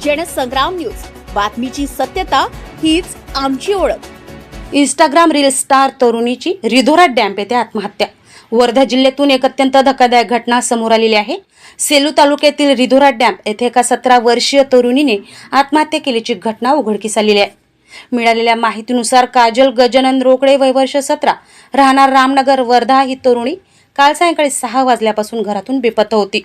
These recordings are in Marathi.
जनसंग्राम न्यूज, बातमीची सत्यता हीच आमची ओळख. इंस्टाग्राम रील स्टार तरुणीची रिधोरा डॅम येथे आत्महत्या. वर्धा जिल्ह्यातून एक अत्यंत धक्कादायक घटना समोर आलेली आहे. सेलू तालुक्यातील रिधोरा डॅम येथे एका 17 वर्षीय तरुणीने आत्महत्या केल्याची घटना उघडकीस आलेली आहे. मिळालेल्या माहितीनुसार काजल गजानन रोकडे, वय वर्ष 17, राहणार रामनगर, वर्धा, ही तरुणी काल सायंकाळी 6 वाजल्यापासून घरातून बेपत्ता होती.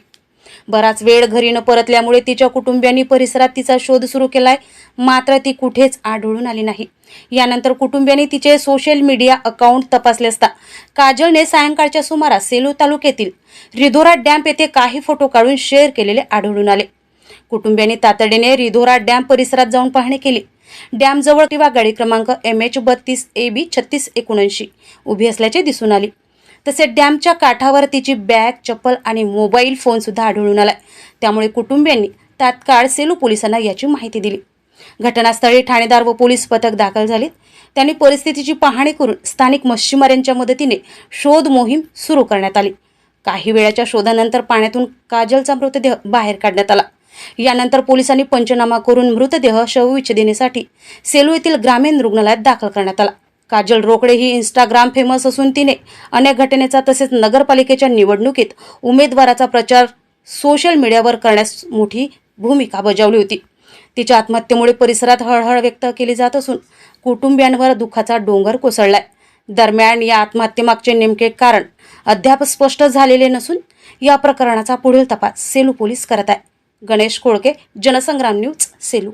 बराच वेळ घरी न परतल्यामुळे तिच्या कुटुंबियांनी परिसरात तिचा शोध सुरू केलाय, मात्र ती कुठेच आढळून आली नाही. यानंतर कुटुंबियांनी तिचे सोशल मीडिया अकाउंट तपासले असता काजलने सायंकाळच्या सुमारास सेलू तालुक्यातील रिधोरा डॅम येथे काही फोटो काढून शेअर केलेले आढळून आले. कुटुंबियांनी तातडीने रिधोरा डॅम परिसरात जाऊन पाहणी केली. डॅम जवळ किंवा गाडी क्रमांक MH32 AB 3679 उभी असल्याचे दिसून आली. तसेच डॅमच्या काठावर तिची बॅग, चप्पल आणि मोबाईल फोन सुद्धा आढळून आलाय. त्यामुळे कुटुंबियांनी तात्काळ सेलू पोलिसांना याची माहिती दिली. घटनास्थळी ठाणेदार व पोलीस पथक दाखल झालीत. त्यांनी परिस्थितीची पाहणी करून स्थानिक मच्छीमारांच्या मदतीने शोध मोहीम सुरू करण्यात आली. काही वेळाच्या शोधानंतर पाण्यातून काजलचा मृतदेह बाहेर काढण्यात आला. यानंतर पोलिसांनी पंचनामा करून मृतदेह शवविच्छेदनासाठी सेलू येथील ग्रामीण रुग्णालयात दाखल करण्यात आला. काजल रोकडे ही इंस्टाग्राम फेमस असून तिने अनेक घटनेचा तसेच नगरपालिकेच्या निवडणुकीत उमेदवाराचा प्रचार सोशल मीडियावर करण्यास मोठी भूमिका बजावली होती. तिच्या आत्महत्येमुळे परिसरात हळहळ व्यक्त केली जात असून कुटुंबियांवर दुःखाचा डोंगर कोसळलाय. दरम्यान या आत्महत्येमागचे नेमके कारण अद्याप स्पष्ट झालेले नसून या प्रकरणाचा पुढील तपास सेलू पोलीस करत आहे. गणेश कोळके, जनसंग्राम न्यूज, सेलू.